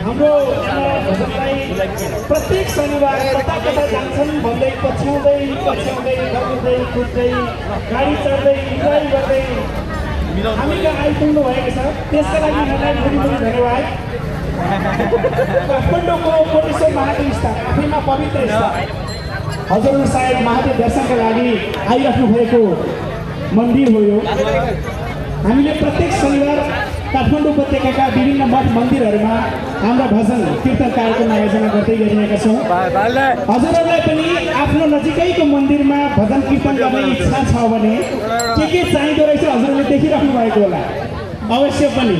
हाम्रो भजनलाई प्रत्येक शनिबार कता कता जान्छन् भन्दै पछ्याउँदै दौड्दै कुद्दै गाडी चढ्दै इन्जोय गर्दै हामी कहाँ आइपुग्नु भएको छ। त्यसका लागि यहाँलाई धेरै धन्यवाद। काठमाडौँको कोटेश्वर महादेव स्थान आफैमा पवित्र स्थान, हजुरहरू सायद महादेव दर्शनका लागि आइराख्नु भएको मन्दिर हो यो। हामीले प्रत्येक शनिबार काठमाडौँ उपत्यकाका विभिन्न मठ मन्दिरहरूमा हाम्रा भजन कीर्तन कार्यक्रम आयोजना गर्दै गरिरहेका छौँ। हजुरहरूलाई पनि आफ्नो नजिकैको मन्दिरमा भजन कीर्तन गर्ने इच्छा छ भने के चाहिँदो रहेछ हजुरहरूले देखिराख्नु भएको होला। अवश्य पनि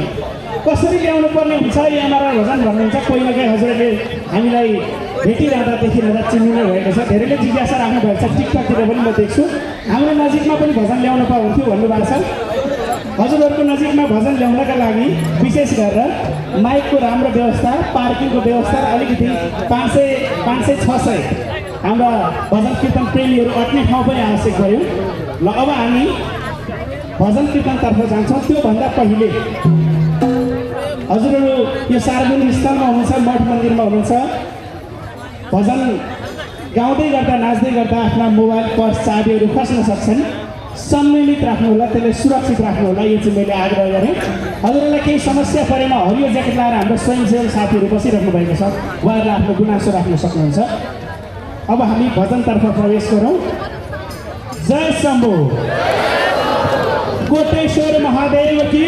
कसरी ल्याउनु पर्ने हुन्छ यहाँबाट भजन भन्नुहुन्छ। कोही न कोही हजुरहरूले हामीलाई भेटिरहँदा देखिरहँदा चिन्नु भएको छ। धेरैले जिज्ञासा राख्नु भएको छ, टिकटकतिर पनि म देख्छु हाम्रो नजिकमा पनि भजन ल्याउनु पाउँथ्यो भन्नुभएको छ। हजुरहरूको नजिकमा भजन ल्याउनका लागि विशेष गरेर माइकको राम्रो व्यवस्था, पार्किङको व्यवस्था, अलिकति 500-600 हाम्रा भजन कीर्तन प्रेमीहरू अट्ने ठाउँ पनि आवश्यक भयो। ल अब हामी भजन कीर्तनतर्फ जान्छौँ। त्योभन्दा पहिले हजुरहरू यो सार्वजनिक स्थलमा हुनुहुन्छ, मठ मन्दिरमा हुनुहुन्छ, भजन गाउँदै गर्दा नाच्दै गर्दा आफ्ना मोबाइल पर्स चाबीहरू खस्न सक्छन्। सम्मिलित राख्नु होला, त्यसलाई सुरक्षित राख्नु होला, यो चाहिँ मैले आग्रह गरेँ। हजुरहरूलाई केही समस्या परेमा हरियो ज्याकेट लगाएर हाम्रो स्वयंसेवक साथीहरू बसिराख्नु भएको छ, उहाँहरूले आफ्नो गुनासो राख्न सक्नुहुन्छ। अब हामी भजनतर्फ प्रवेश गरौँ। जय शम्भो कोटेश्वर महादेव की।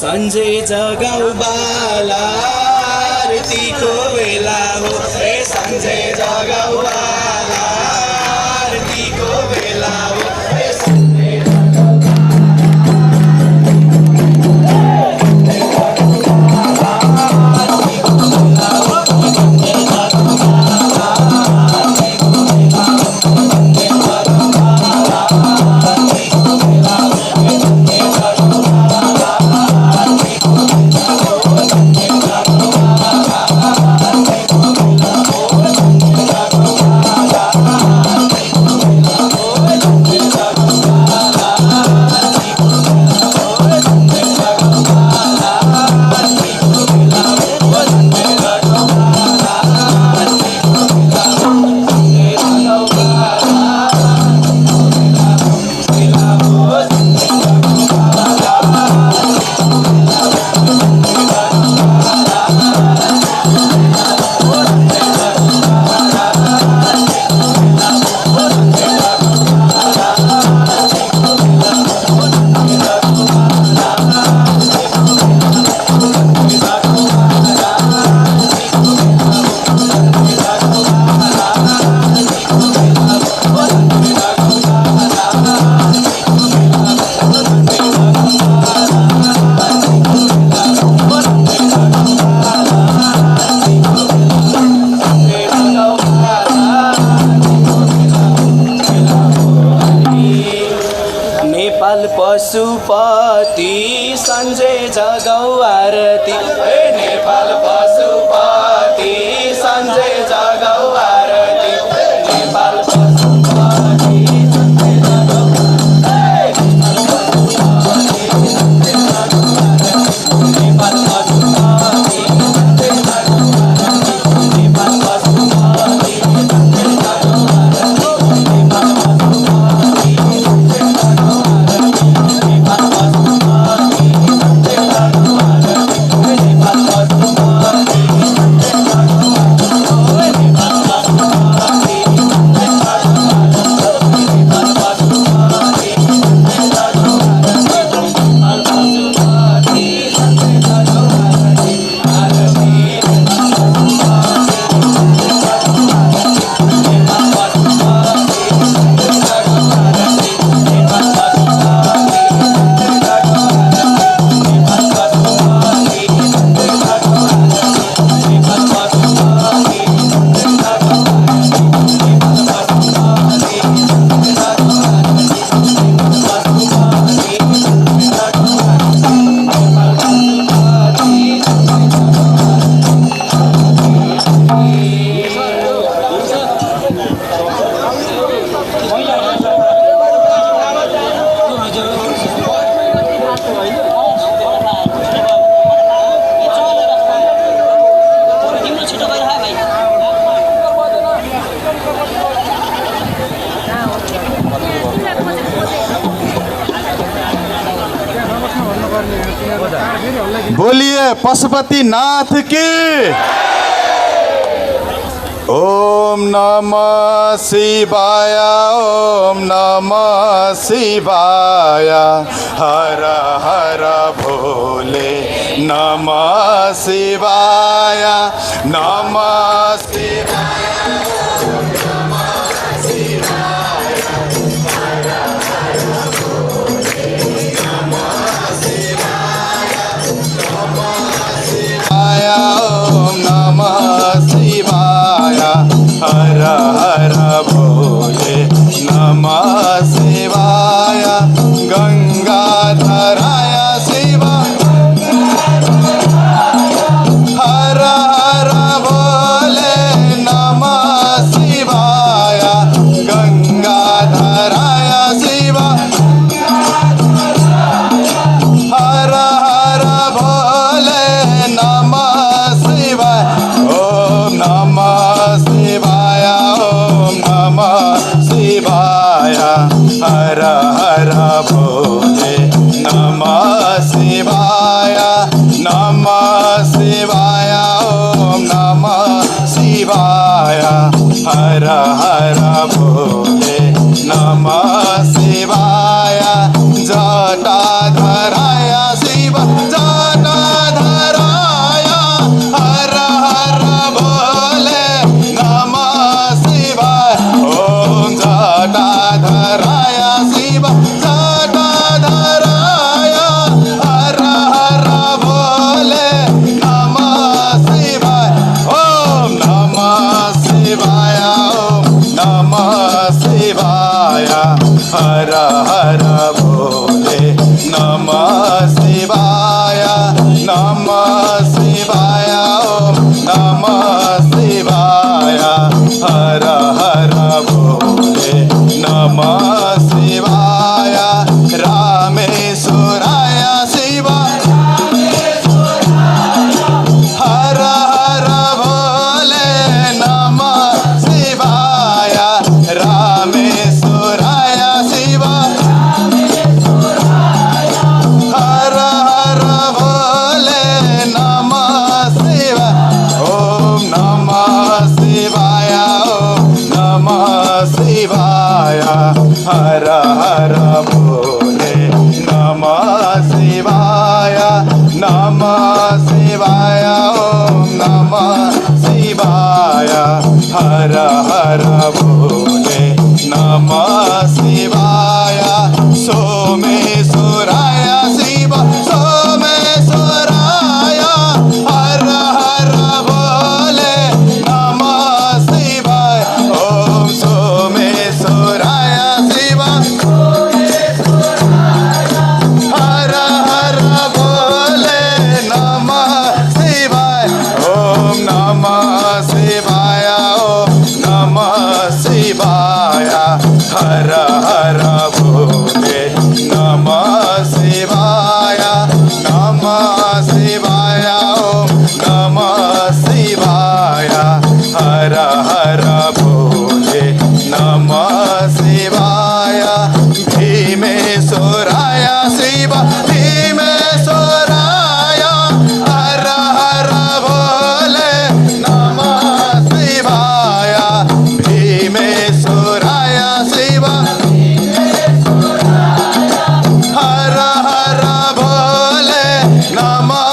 सन्जय जगाऊ बाला आरतीको बेला हो ए सन्जय जगाऊ बाला आरतीको बेला हो ए सन्जय पशुपति सन्जय जगाऊ आरती ए नेपाल पशुपति सन्जय जगाऊ आरती नेपाल पशुपति सन्जय जगाऊ नेपाल पशुपति नेपाल पशुपति बोलिए पशुपति नाथ की। ओम नमः शिवाय, ओम नमः शिवाय, हर हर भोले नमः शिवाय, नमः शिवाय। ओम नमः शिवाय, हर हर भोले नमः शिवाय, गंगाधराय शिव, हर हर भोले नमः शिवाय ओम नमः शिवाय हर हर भोले नमः शिवाय सोमेश्वराय शिव सोमेश्वराय हर हर भोले नमः शिवाय ओम सोमेश्वराय शिव हर हर भोले नमः शिवाय ओम नमः शिवाय ओम नमः शिवाय हर हर भोले नमः शिवाय नमः शिवाय ओम नमः शिवाय हर हर भोले नमः शिवाय भीमेश्वराय शिव भीमेश्वराय हर हर भोले नमः शिवाय भीमेश्वराय शिव हर हर भोले नमः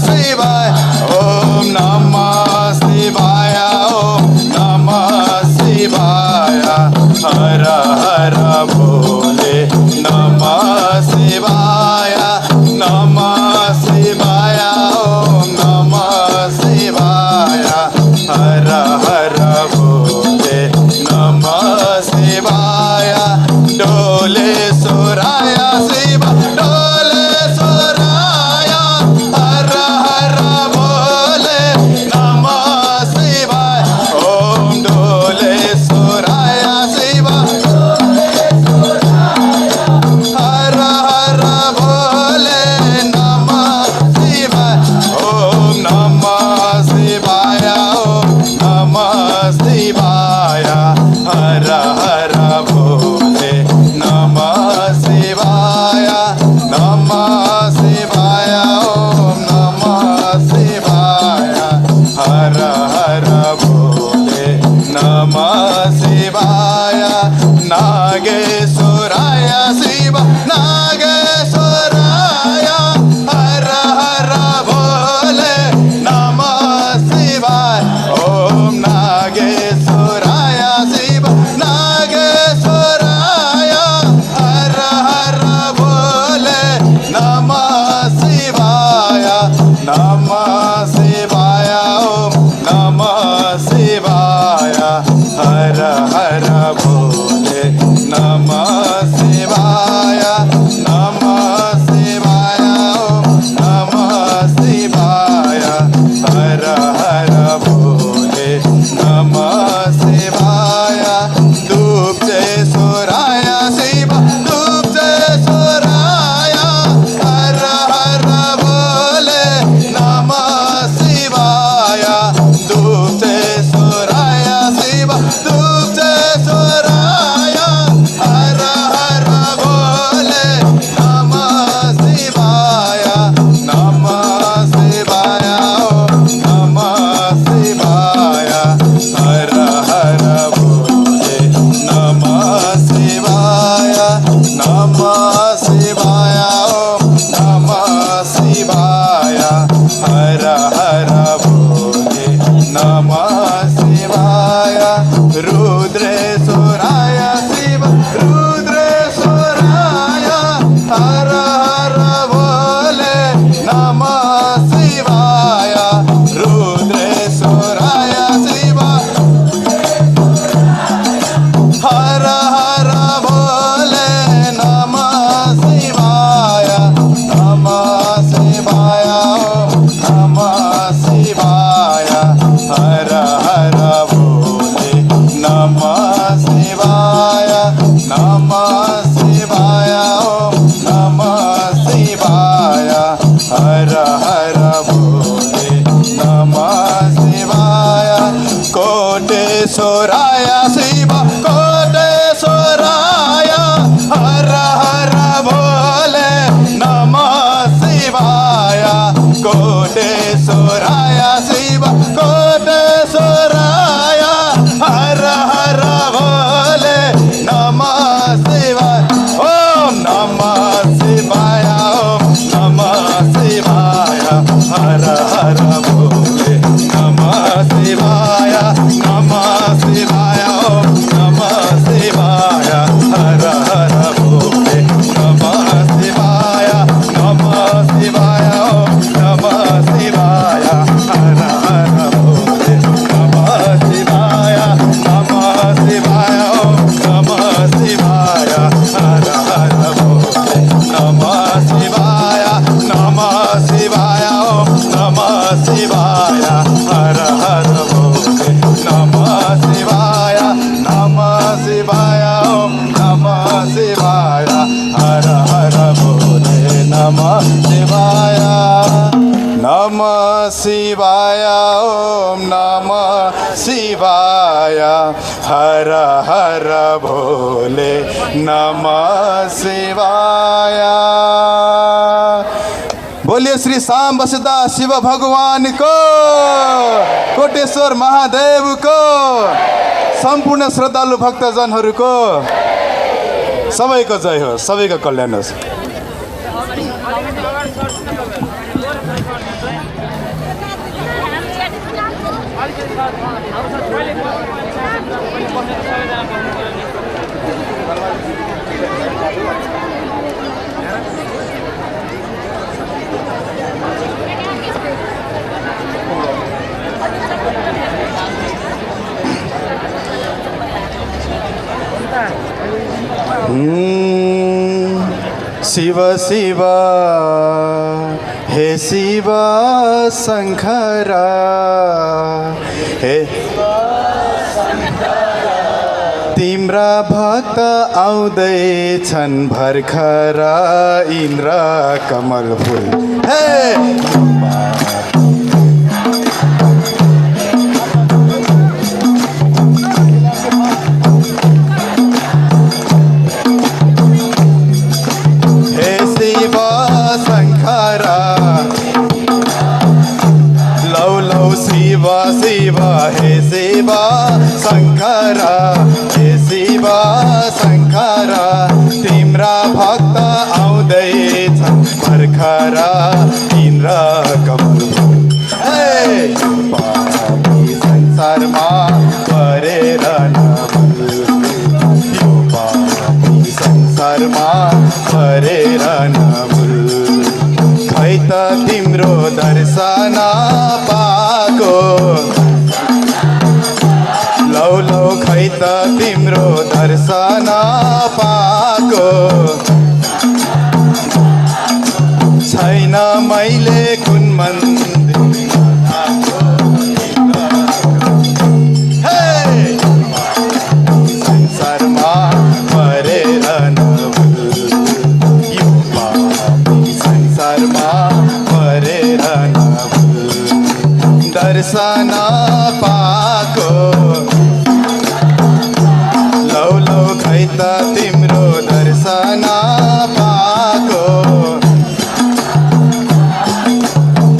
शिवाय ओम नमः शिवाय ओम नमः शिवाय हर हर भोले नमः शिवाय नमः शिवाय ओम नमः शिवाय हर हर भोले नमः शिवाय डोले सोराय शिव डोले सोराय हर हर भोले नमः शिवाय ओम डोले सोराय शिव हर हर भोले नमः शिवाय ओम नमः शिवाय ओम नमः शिवाय हर हर भोले नमः शिवाय नमः शिवाय ओम नमः शिवाय हर हर भोले नमः शिवाय नागेश्वराय शिव नागेश्वराय हर हर भोले नमः शिवाय ओम नागेश्वराय शिव नागेश्वराय हर हर भोले नमः शिवाय नमः शिवाय ओम नमः शिवाय हर हर भोले नमः शिवाय नमः शिवाय ओम नमः शिवाय हर हर भोले नमः शिवाय दुप्तेश्वराय शिव दुप्तेश्वराय हर हर भोले नमः शिवाय दुप्तेश्वराय शिव दुप्तेश्वराय हर हर भोले नमः शिवाय नमः शिवाय ओम नमः शिवाय हर हर भोले नमः शिवाय नमः शिवाय ओम नमः शिवाय हर हर भोले नमः शिवाय रुद्रेश्वराय शिव रुद्रेश्वराय हर हर भोले नमः शिवाय रुद्रेश्वराय शिव हर हर भोले नमः शिवाय नमः शिवाय ओम नमः शिवाय हर हर भोले नमः शिवाय नमः शिवाय ओम नमः शिवाय हर हर भोले शिवाय ओम नमः शिवाय हर हर भोले नमः शिवाय। बोलिए श्री शाम बसदा शिव भगवान को, कोटेश्वर महादेव को, सम्पूर्ण श्रद्धालु भक्तजनहरूको सबैको जय होस्, सबैको कल्याण होस्। शिव शिव हे शिव शङ्कर हे तिम्रा भक्त आउँदैछन् भर्खर इन्द्र कमल फुल हे शिव शिव हे शिव शङ्कर हे शिव शङ्कर तिम्रा भक्त आउँदैछन् भर्खर इन्द्र कमल हे पापी संसारमा परेर नभुल, यो पापी संसारमा परेर नभुल, खै त तिम्रो दर्शन पाको लौ लौ खै त तिम्रो दर्शन पाको छैन मैले कुन मन्दिर हे संसारमा परेर नभुल, यो पापी संसारमा परेर नभुल, दर्शन पाको लौ लौ खै त तिम्रो दर्शन पाको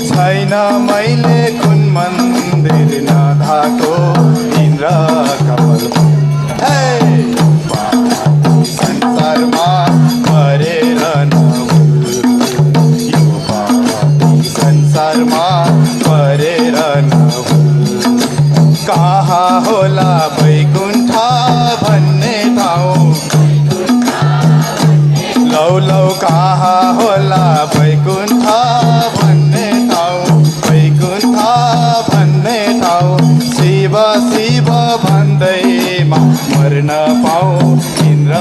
छैन मैले कुन मन्दिर नधाको इन्द्र कमल हे संसारमा परेर नभुल, यो पापी संसारमा परेर नभुल, कहाँ होला वैकुण्ठ भन्ने ठाउँ लौ लौ कहाँ होला वैकुण्ठ भन्ने ठाउँ, वैकुण्ठ भन्ने ठाउँ शिव शिव भन्दैमा मर्न पाऊँ इन्द्र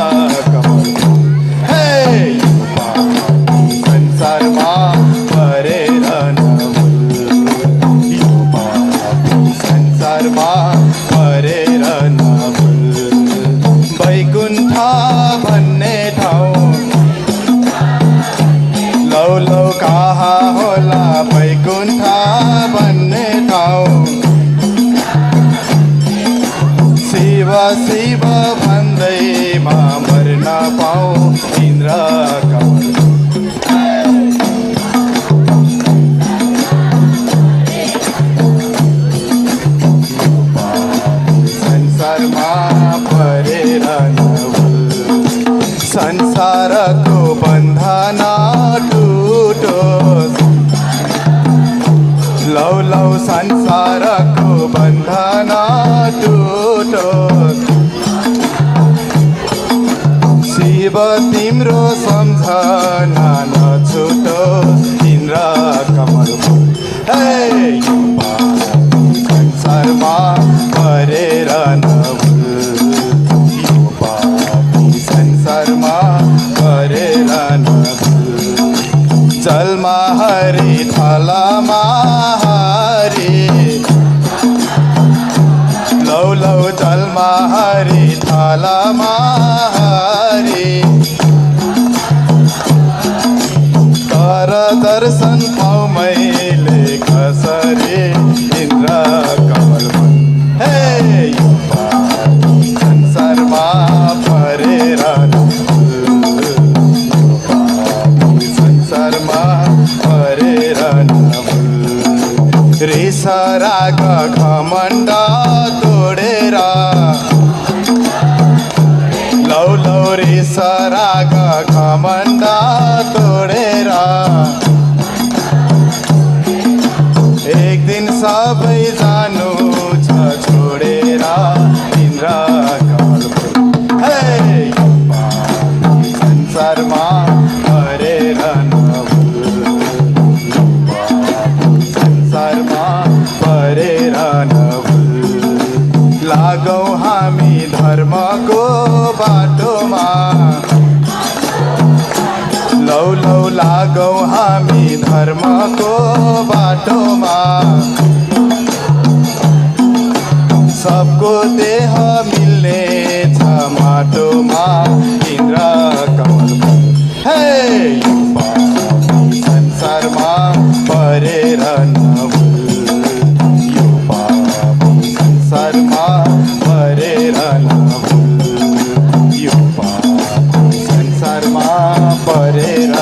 कमल हे संसारमा परेर नभुल, यो पापी संसारमा परेर नभुल, वैकुण्ठ भन्ने ठाउँ लौ लौ कहाँ होला वैकुण्ठ भन्ने ठाउँ शिव शिव भन्दैमा मर्न पाऊँ इन्द्र कमल संसारमा परेर नभुल, संसारको बन्धन टुटोस् लौ लौ संसारको बन्धन टुटोस्, शिव तिम्रो सम्झना नछुटोस् इन्द्र कमल हे संसारमा परेर नभुल, यो पापी संसारमा परेर नभुल, जलमा हरि थलमा हरि लौ लौ जलमा हरि थलमा हरि तर दर्शन पाऊ मैले कसरी रिस राग घमण्ड तोडेर लौ लौ रिस राग घमण्ड तोडेर एक दिन सबै जानु छ छोडेर इन्द्र कमल हे यो पापी संसारमा परेर नभुल यो पापी संसारमा परेर नभुल लागौँ हामी धर्मको बाटोमा लौ लौ लागौँ हामी धर्मको बाटोमा सबको देह मिल्ने छ माटोमा इन्द्र कमल हे यो पापी संसारमा परेर नभुल यो पापी संसारमा परेर नभुल यो पापी संसारमा परेर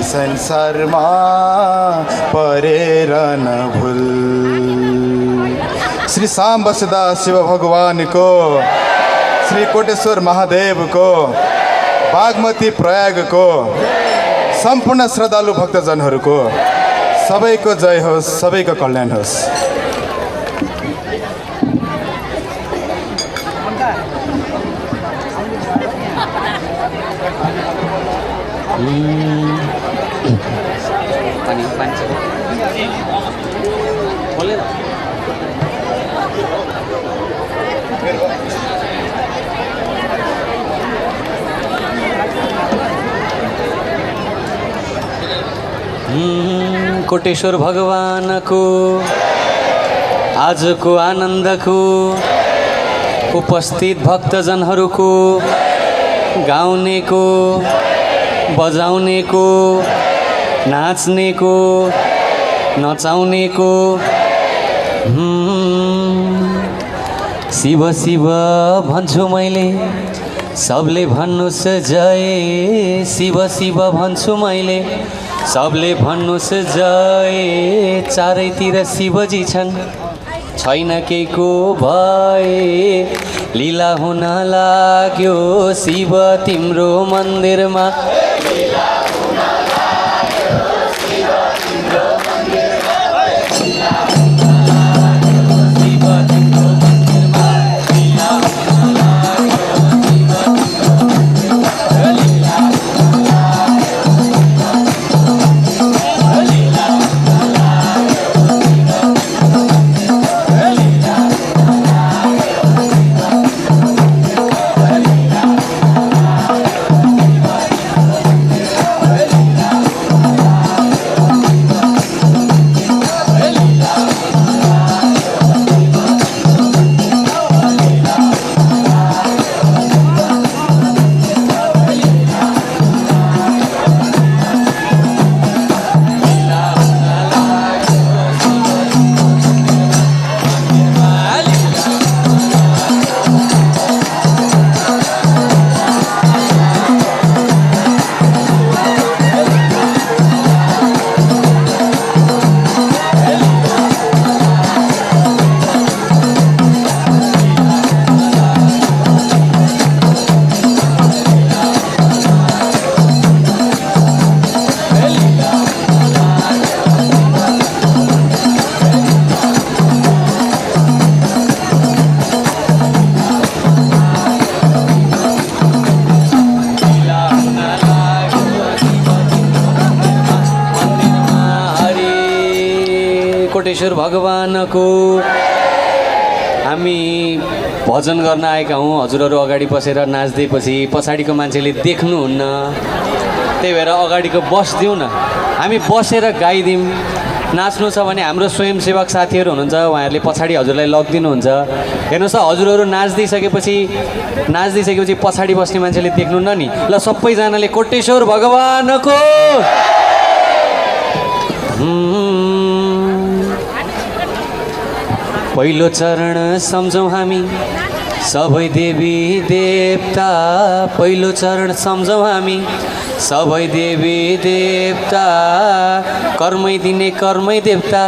संसारमा परेर नभुल। श्री साम बसदा शिव भगवानको, श्री कोटेश्वर महादेवको, बागमती प्रयागको सम्पूर्ण श्रद्धालु भक्तजनहरूको सबैको जय होस्, सबैको कल्याण होस्। कोटेश्वर भगवानको आजको आनन्दको उपस्थित भक्तजनहरूको गाउनेको बजाउनेको नाच्नेको नचाउनेको शिव शिव भन्छु मैले, सबले भन्नुहोस् जय। शिव शिव भन्छु मैले, सबले भन्नुहोस् जय। चारैतिर शिवजी छन्, छैन केहीको भय। लीला हुन लाग्यो शिव तिम्रो मन्दिरमा, कोटेश्वर भगवानको हामी भजन गर्न आएका हौँ हजुरहरू अगाडि बसेर नाच्दैपछि पछाडिको मान्छेले देख्नुहुन्न त्यही भएर अगाडिको बस्दिउँ न हामी बसेर गाइदिउँ नाच्नु छ भने हाम्रो स्वयंसेवक साथीहरू हुनुहुन्छ उहाँहरूले पछाडि हजुरलाई लगिदिनुहुन्छ हेर्नुहोस् त हजुरहरू नाच्दिसकेपछि पछाडि बस्ने मान्छेले देख्नुहुन्न नि ल सबैजनाले कोटेश्वर भगवानको पहिलो चरण सम्झौँ हामी सबै देवी देवता पहिलो चरण सम्झौँ हामी सबै देवी देवता कर्मै दिने कर्मै देवता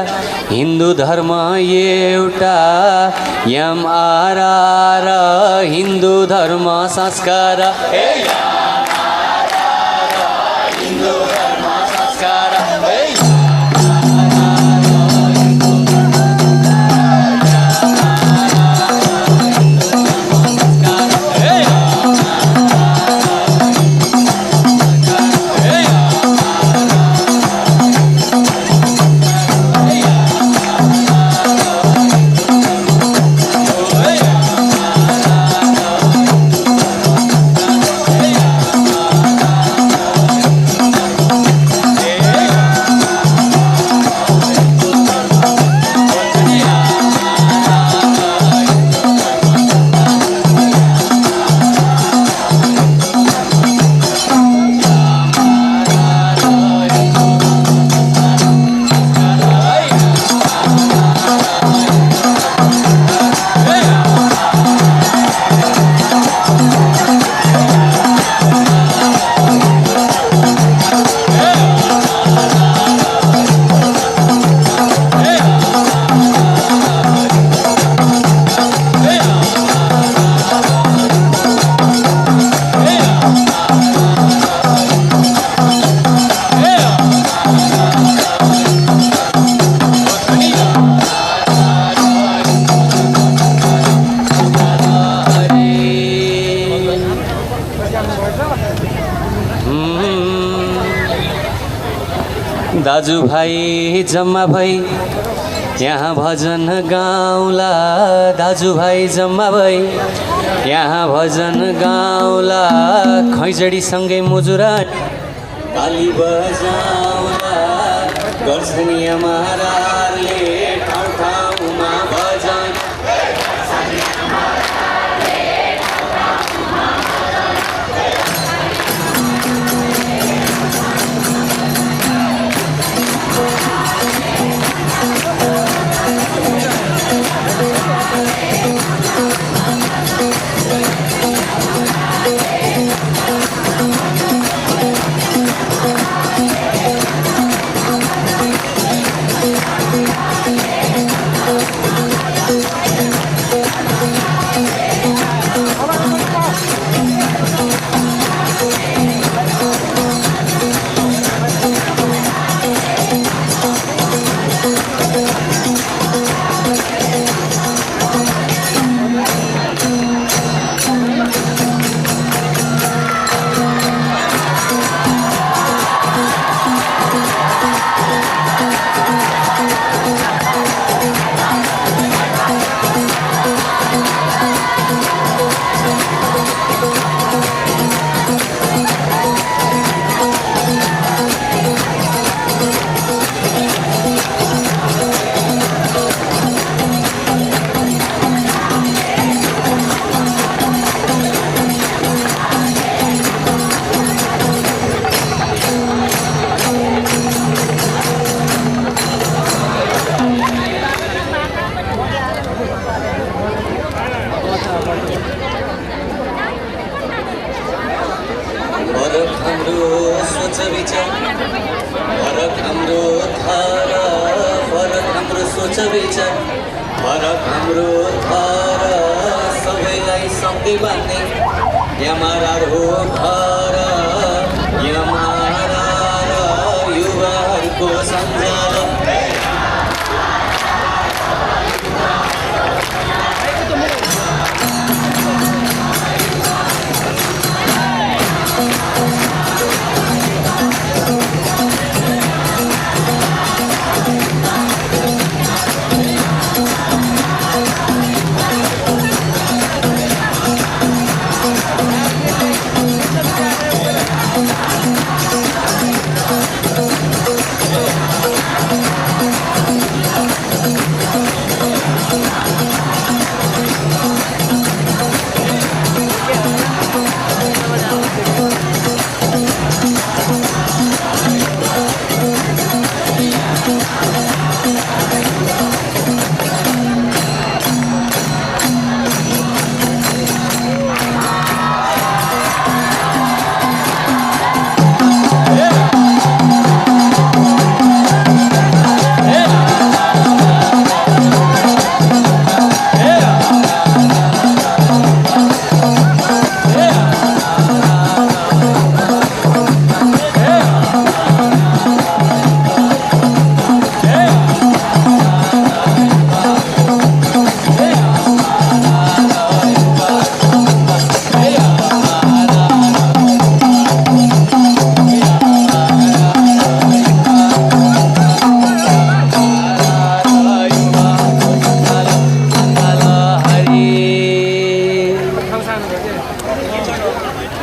हिन्दू धर्म एउटा यम आर हिन्दू धर्म संस्कार हिन्दू धर्म संस्कार दाजुभाइ जम्मा भई यहाँ भजन गाउँला दाजुभाइ जम्मा भई यहाँ भजन गाउँला खैजडीसँगै मुजुरा ताली बजाउँला गर्छन् यमराजले ठाउँ ठाउँमा भजन फरक हाम्रो घर सबैलाई सबै बाँध्ने यमारा हो घर यमारा युवाहरूको सञ्जाल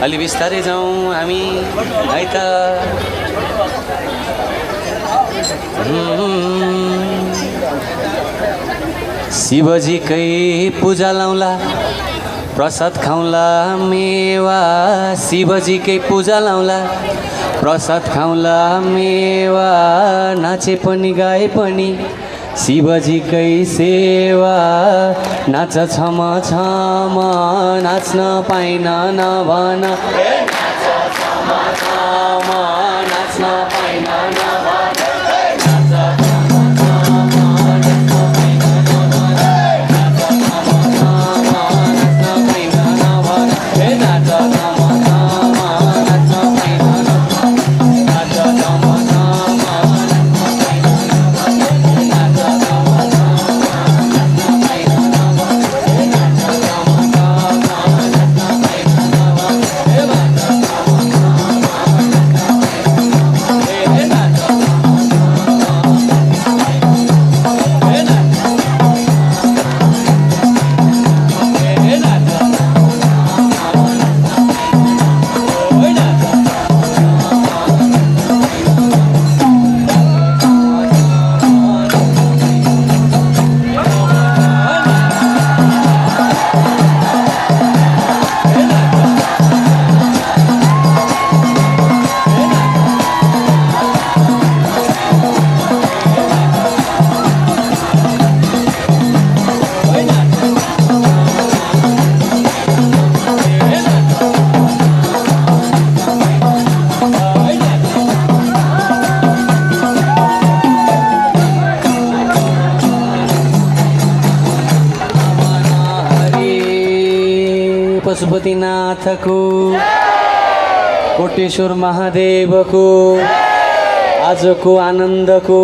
अलि बिस्तारै जाउँ हामी है त। शिवजीकै पूजा लाउँला प्रसाद खाउँला मेवा, शिवजीकै पूजा लाउँला प्रसाद खाउँला मेवा, नाचे पनि गाए पनि शिवजीकै सेवा, नाच छम छम नाच्न पाइन नभन, नाच्न पाइन नभन, पशुपतिनाथको कोटेश्वर महादेवको आजको आनन्दको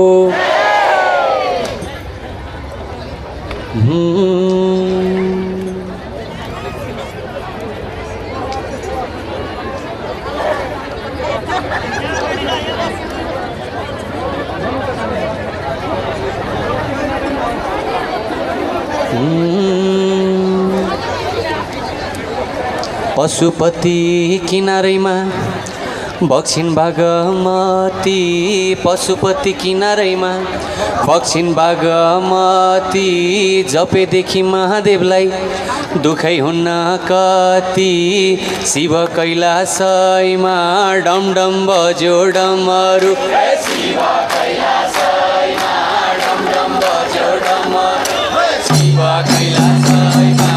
पशुपति किनारैमा बक्सिन बागमती, पशुपति किनारैमा बक्सिन बागमती, जपेदेखि महादेवलाई दुखै हुन्न कति, शिव कैलासैमा डमडम बज्यो डमरू, शिव कैलासैमा डमडम बज्यो डमरू, शिव कैलासैमा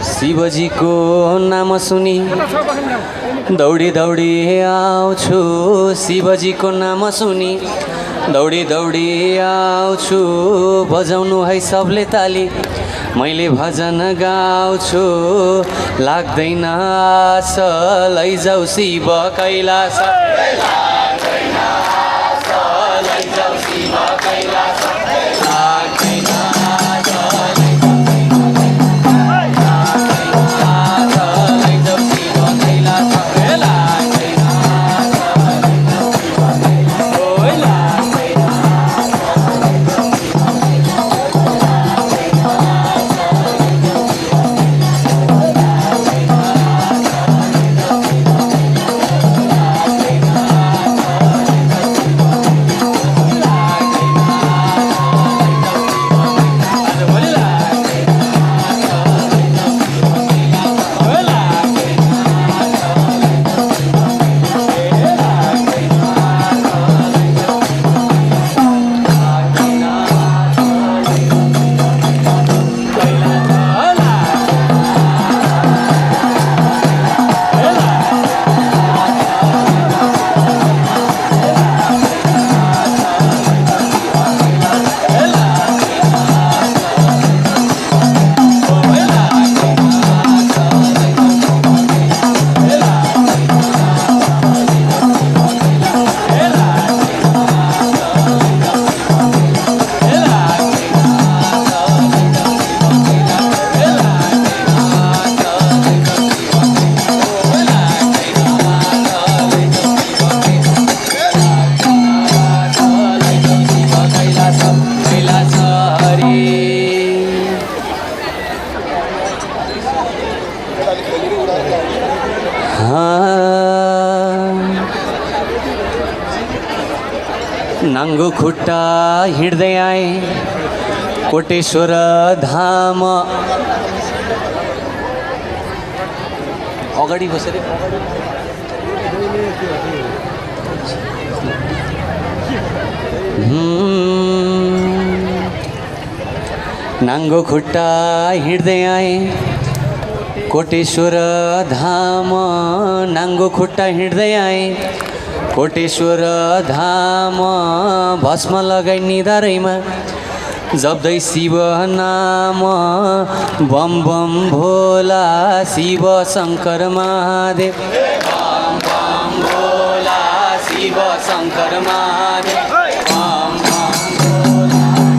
शिवजीको नाम सुनि दौडी दौडी आउँछु, शिवजीको नाम सुनि दौडी दौडी आउँछु, बजाउनु है सबले ताली मैले भजन गाउँछु, लाग्दैन आस लैजाऊ शिव कैलास, लाग्दैन आस लैजाऊ शिव कैलास, लाग्दैन आस लैजाऊ शिव कैलास, लाग्दैन आस नाङ्गो खुट्टा हिँड्दै आए कोटेश्वर धाम अगाडि बसेर नाङ्गो खुट्टा हिँड्दै आए कोटेश्वर धाम नाङ्गो खुट्टा हिँड्दै आए कोटेश्वर धाम भस्म लगाई निधारैमा जप्दै शिव नाम बम बम भोला शिव शङ्कर महादेव बम बम भोला शिव शङ्कर महादेव बम बम भोला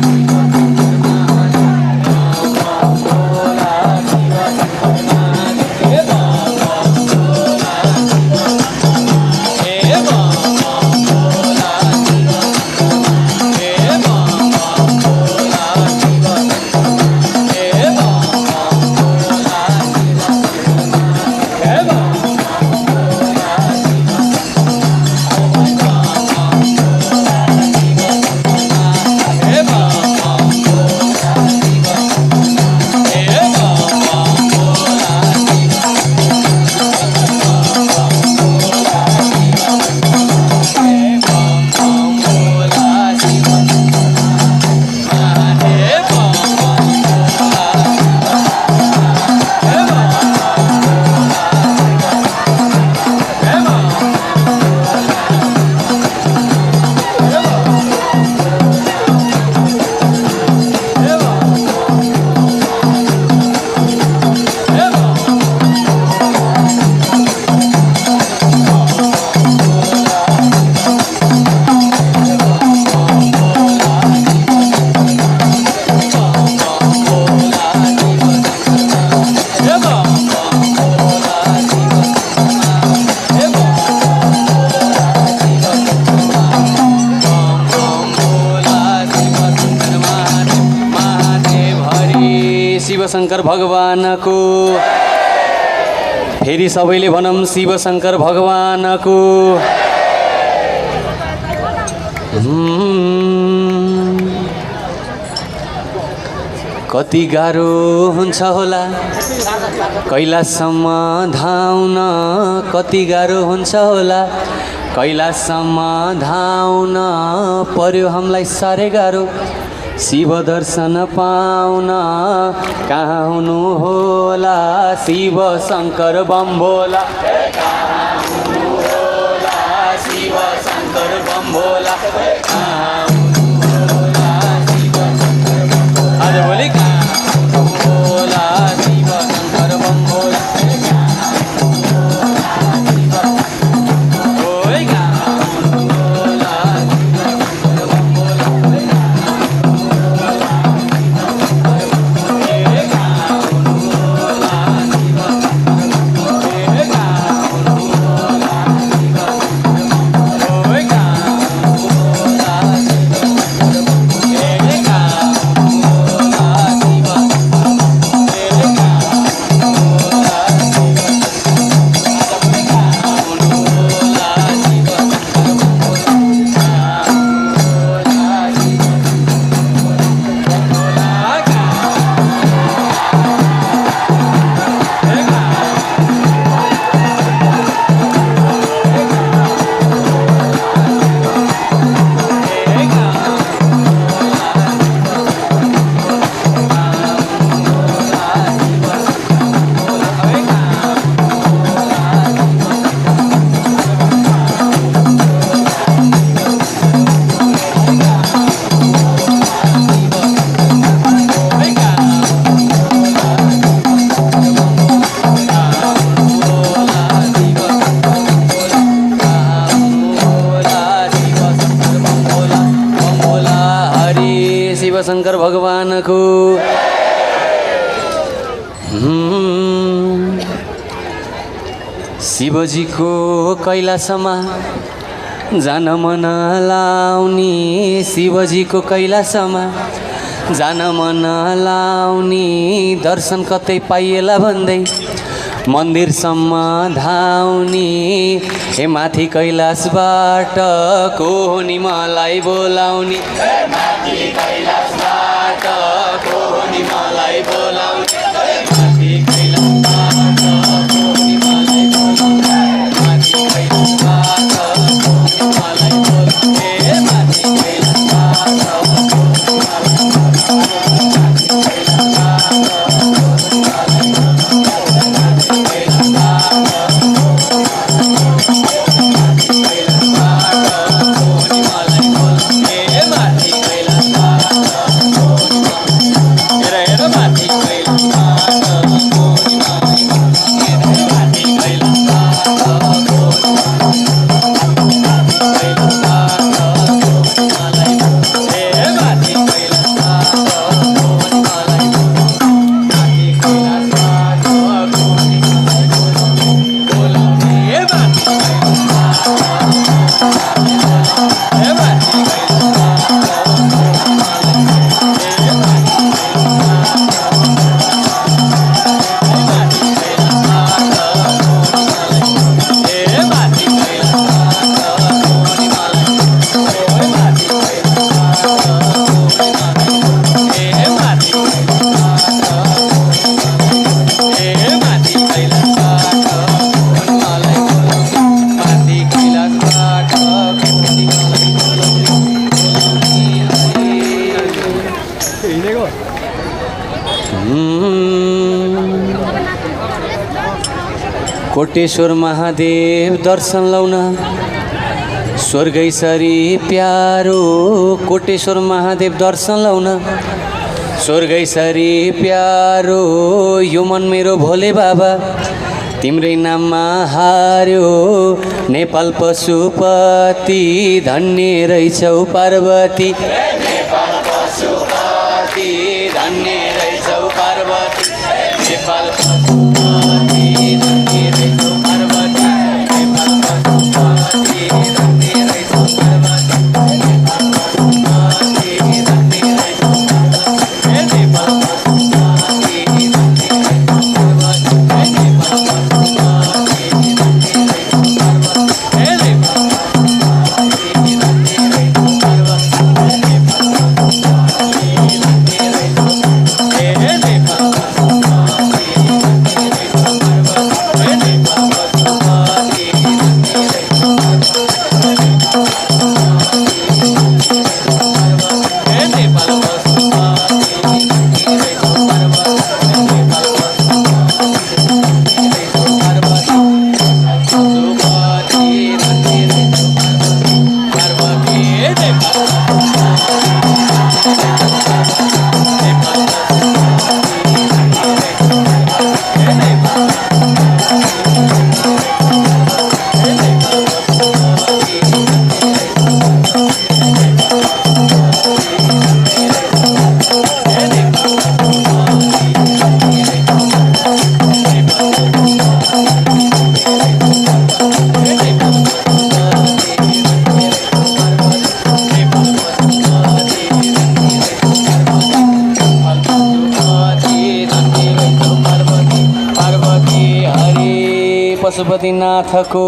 शिवशङ्कर भगवानको फेरि सबैले भनौँ शिवशङ्कर भगवानको कति गाह्रो हुन्छ होला कैलाससम्म धाउन कति गाह्रो हुन्छ होला कैलाससम्म धाउन पर्यो हामीलाई साह्रै गाह्रो शिव दर्शन पाउन कहाँ हुनु होला शिव शङ्कर बम भोला शिव शङ्कर बम भोला आज भोलि कहाँ होला शिव शङ्कर बम भोला शिवशङ्कर भगवानको शिवजीको कैलासमा जान मन लाउने शिवजीको कैलासमा जान मन लाउने दर्शन कतै पाइएला भन्दै मन्दिरसम्म धाउने हे माथि कैलाशबाट को हो नि मलाई बोलाउने माथि कैलाशबाट को हो नि मलाई बोलाउने माथि कैलाशबाट को हो नि मलाई बोलाउने माथि कैलाशबाट को हो नि मलाई बोलाउने माथि कैलाशबाट कोटेश्वर महादेव दर्शन लाउन स्वर्गैसरी प्यारो कोटेश्वर महादेव दर्शन लाउन स्वर्गैसरी प्यारो यो मन मेरो भोले बाबा तिम्रै नाममा हार्यो नेपाल पशुपति धन्य रहेछौ पार्वती नेपाल पशुपति धन्य रहेछौ पार्वती नेपाल पशुपति धन्य रहेछौ पार्वती नेपाल पशुपति धन्य रहेछौ पार्वती नेपाल पशुपति धन्य रहेछौ पार्वती नेपाल पशुपति धन्य रहेछौ पार्वती नेपाल पशुपति धन्य रहेछौ पार्वती नेपाल पशुपति धन्य रहेछौ पार्वती नेपाल पशुपतिनाथको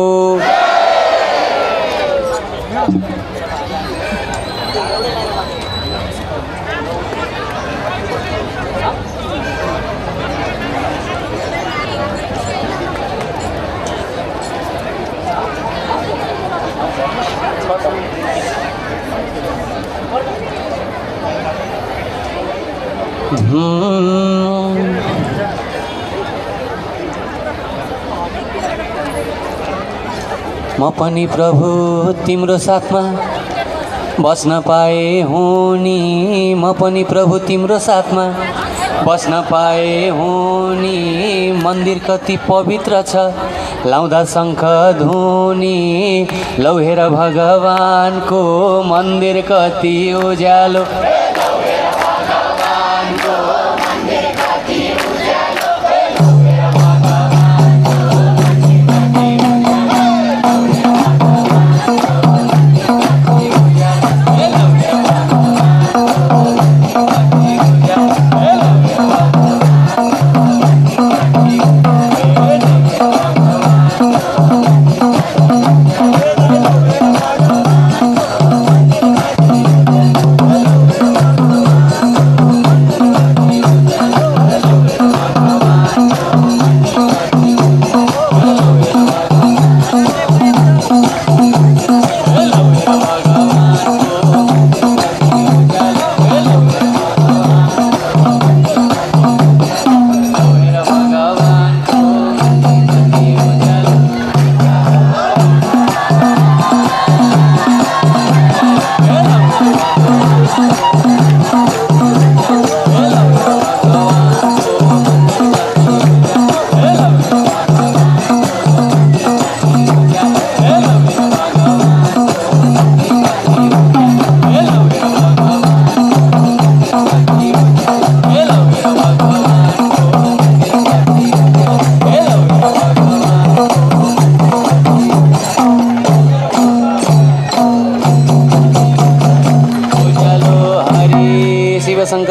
म पनि प्रभु तिम्रो साथमा बस्न पाए हुँ नि म पनि प्रभु तिम्रो साथमा बस्न पाए हुँ नि मन्दिर कति पवित्र छ लाउँदा शङ्ख धुनी लौ हेर भगवानको मन्दिर कति उज्यालो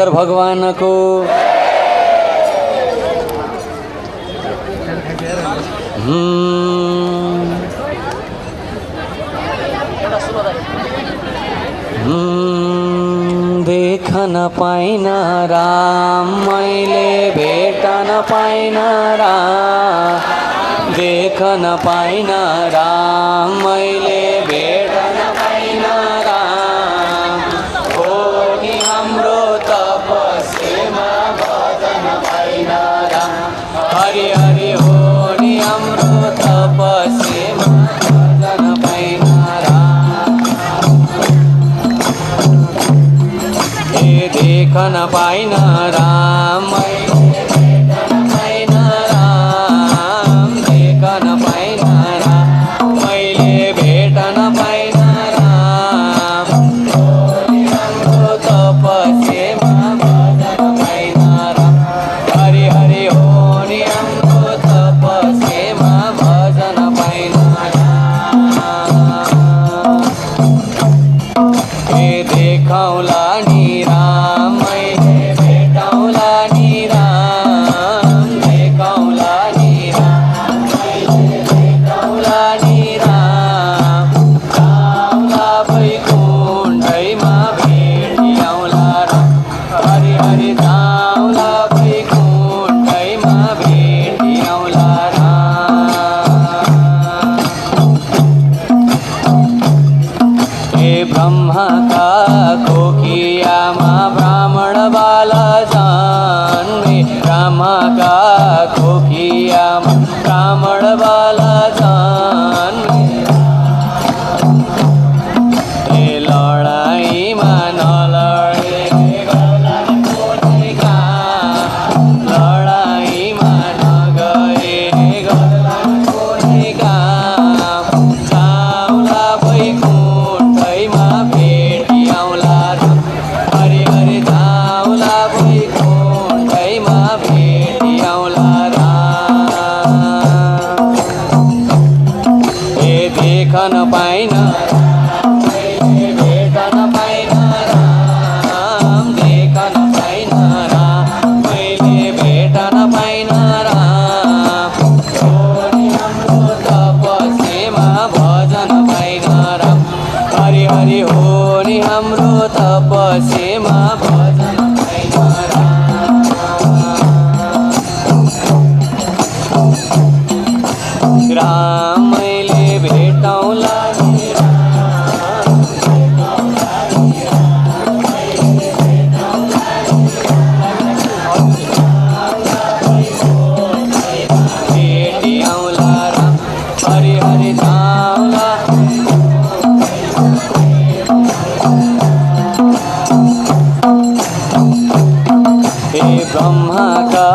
शङ्कर भगवानको देखन पाइन राम मैले भेटन पाइन राम देखन पाइन राम मैले भेटन पाइन राम हो नि हाम्रो तपस्यामा भजन पाइन राम हरि हरि हो नि हाम्रो तपस्यामा भजन पाइन राम देखन पाइन राम देखन पाइन राम मैले भेटन पाइन राम हाम्रो तपस्यामा भजन पाइन राम हरि हरि हो नि हाम्रो तपस्यामा भजन पाइन राम देखाउला नि राम मैले भेटाउला नि राम देखाउला नि राम मैले भेटाउला नि राम जाउँला वैकुण्ठैमा भेटिआउला राम हरि हरि जाउँला वैकुण्ठैमा भेटिआउला राम हे ब्रह्माका कोकियामा ब्राह्मण बाला जन्मे ब्रह्माका कोकियामा ब्राह्मण बाला जन्मे हे लडाइँमा नलडे गर्लाका लडाइँमा नगए गर्लाका जाउँला वैकुण्ठैमा भेटिआउला राम हरि हरि जाउँला वैकुण्ठैमा भेटिआउला राम हे देखन पाइन मैले भेटन पाइन राम देखन पाइन राम मैले भेटन पाइन राम हो नि हाम्रो तपस्यामा भजन पाइन राम हरि हरि हो नि हाम्रो तपस्यामा भजन पाइन राम मैले भेटाउला नि भेटिआउला राम हरि हरि जाउँला हे ब्रह्माका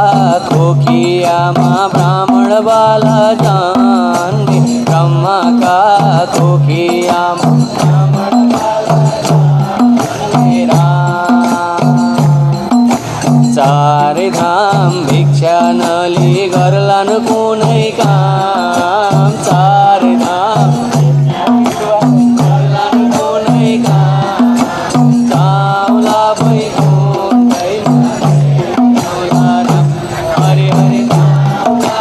कोकियामा ब्राह्मण बाला जन्मे ब्रह्माका कोकियामा ब्राह्मण बाला जन्मे राम चारै धाम भिक्षा नली गर्लान् कुनै काम चारै धाम गर्लान् कुनै काम जाउँला वैकुण्ठैमा भेटिआउला राम हरि हरि जाउँला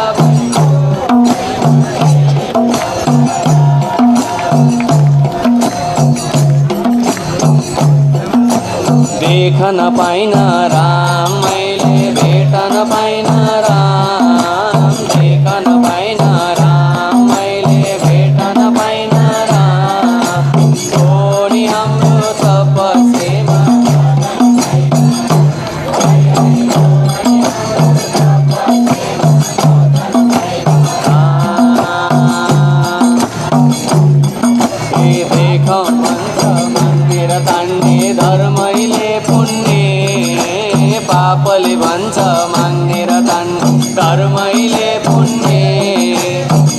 देखन पाइन राम मैले भेटन पाइन राम देखन पाइन राम मैले भेटन पाइन राम हो नि हाम्रो तपस्यामा देखाउँ भन्छ मन्दिर तान्ने धर्मैले पुण्य पापले भन्छ माग्नेर तान्ने धर्मैले पुण्य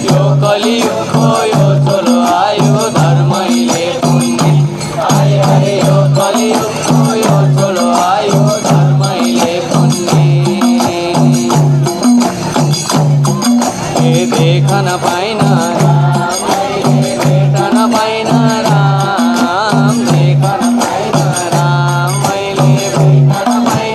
यो कलियुगको यो चोलो आयो धर्मैले पुण्य आयो हरे यो कलियुगको यो चोलो आयो धर्मैले पुण्य देखन पाइन भेटन पाइन राम देखन पाइन राम मैले भेटन पाइन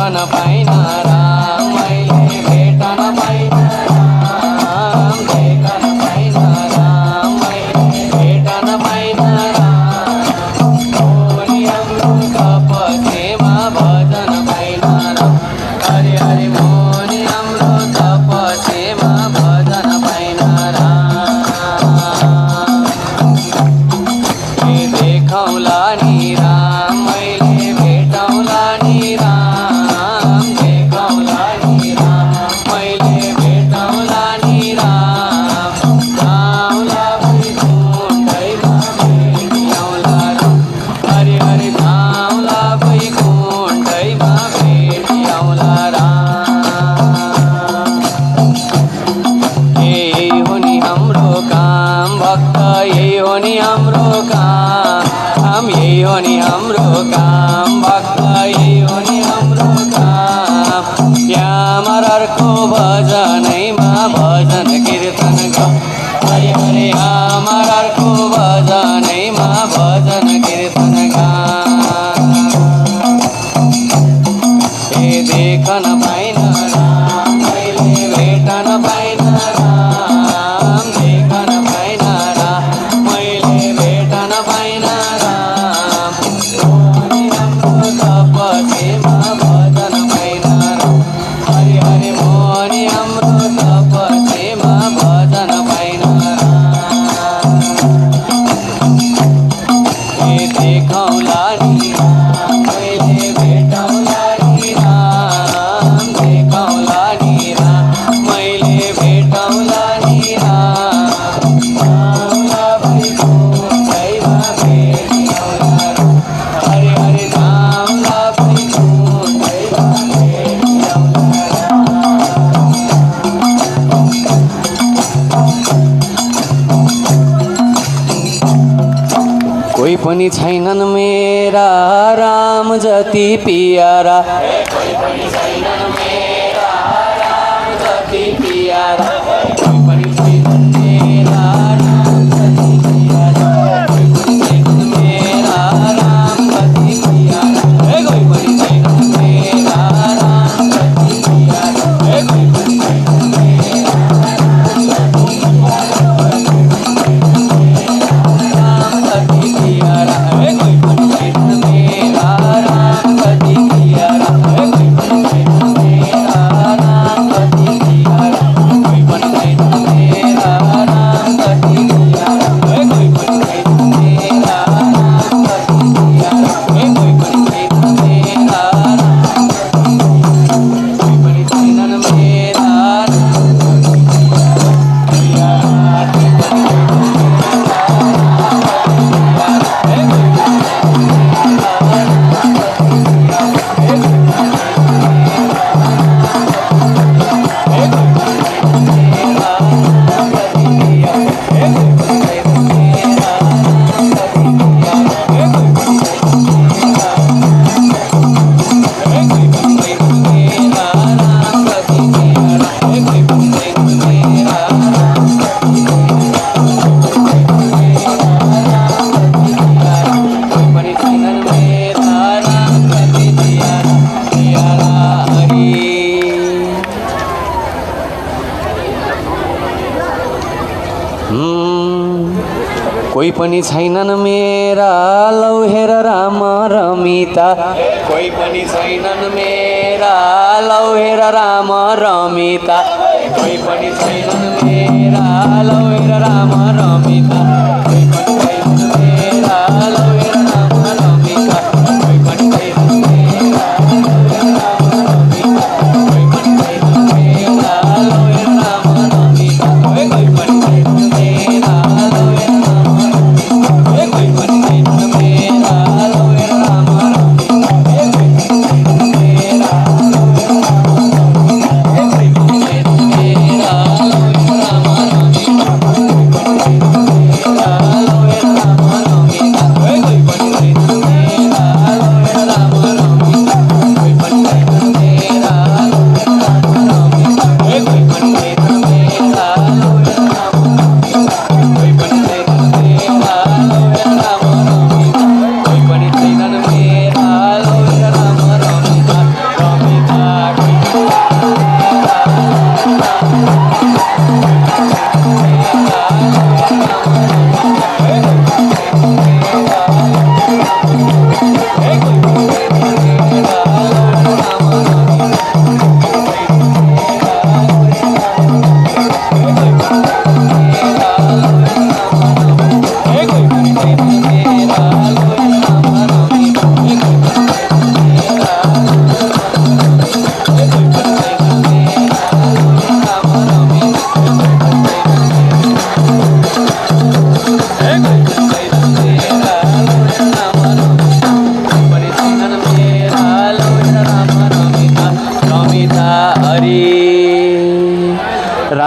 भेटन पाइन राम मैले भेटन पाइन राम भेटन पाइन राम मैले भेटन पाइन राम मोनी हाम्रो तपसेमा भजन पाइन राम हरे हरे मोनी हाम्रो तपसेमा भजन पाइन राम देखौला नि राम मैले भेटौला नि राम देखौला नि राम मैले भेटौला नि राम गाउँला वैकुण्ठैमा भेटिऔला राम हरे हरे गाउँला वैकुण्ठैमा भेटिऔला राम यही हो नि हाम्रो काम भक्त यही हो नि हाम्रो काम यही हो नि हाम्रो काम भक्त यही हो नि हाम्रो काम यामरको भजनैमा भजन कीर्तन गाउँ हरे हरे यामरको भजनैमा भजन कीर्तन गाउँ ए देखन पाइन राम मैले भेटन पाइन राम देखन पाइन राम मैले भेटन पाइन राम मोनी हाम्रो तपसेमा भजन पाइन राम हरे हरे मोनी हाम्रो तपसेमा भजन पाइन राम ए देखौला नि राम मैले भेटौला नि राम देखौला नि राम मैले भेटौला नि राम गाउँला वैकुण्ठैमा भेटिऔला राम हरे हरे गाउँला वैकुण्ठैमा भेटिऔला कोही पनि छैनन् मेरा राम जति पियारा कोही पनि छैनन् मेरा राम जति पियारा कोही पनि छैनन् मेरा राम जति पियारा कोही पनि छैनन् मेरा राम जति पियारा कोही पनि छैनन् मेरा राम जति पियारा कोही पनि छैनन् मेरा राम जति पियारा कोही पनि छैनन् मेरा राम जति पियारा कोही पनि छैनन् मेरा राम जति पियारा कोही पनि छैनन् मेरा राम जति पियारा कोही पनि छैनन् मेरा राम जति पियारा कोही पनि छैनन् मेरा कोही पनि छैनन् मेरा कोही पनि छैनन् मेरा लौ हेर राम रमिता कोही पनि छैनन् मेरा लौ हेर राम रमिता कोही पनि छैनन् मेरा लौ हेर राम रमिता कोही पनि छैनन् मेरा लौ हेर राम रमिता कोही पनि छैनन् मेरा लौ हेर राम रमिता कोही पनि छैनन् मेरा लौ हेर राम रमिता कोही पनि छैनन् मेरा लौ हेर मेरा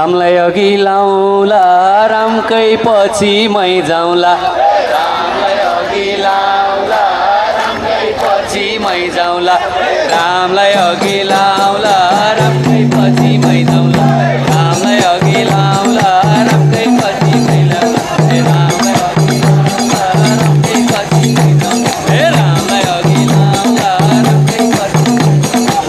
रामलाई अघि लाउँला रामकै पछि मै जाउँला रामलाई अघि लाउँला रामकै पछि मै जाउँला रामलाई अघि लाउँला रामकै पछि मै जाउँला रामलाई अघि लाउँला रामकै पछि मै जाउँला हे रामलाई अघि लाउँला रामकै पछि मै जाउँला हे रामलाई अघि लाउँला रामकै पछि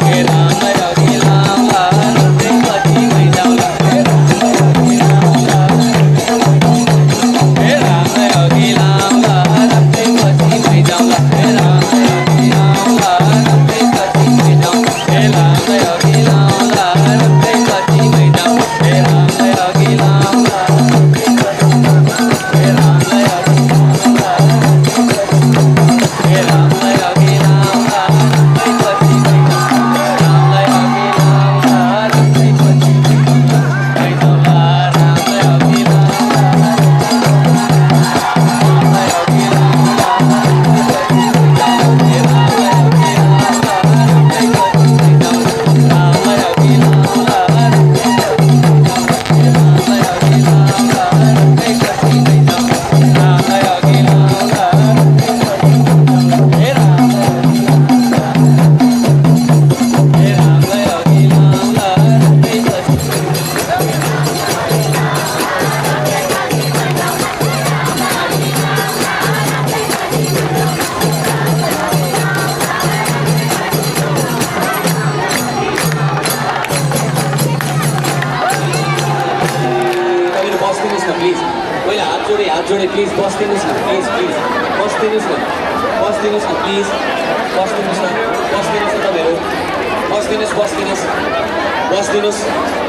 हे रामलाई अघि लाउँला रामकै पछि मै जाउँला हे रामलाई अघि लाउँला रामकै पछि मै जाउँला हे रामलाई अघि लाउँला रामकै पछि मै जाउँला हे रामलाई अघि लाउँला रामकै पछि मै जाउँला हे रामलाई अघि लाउँला हे रामलाई अघि लाउँला हे रामलाई अघि लाउँला रामकै पछि मै जाउँला रामलाई अघि लाउँला रामकै पछि मै जाउँला रामलाई अघि लाउँला तपाईँहरू बस्दिनुहोस् न प्लिज पहिला हात जोडे प्लिज बस्दिनुहोस् न प्लिज बस्दिनुहोस् न प्लिज बस्दिनुहोस् न तपाईँहरू बस्दिनुहोस्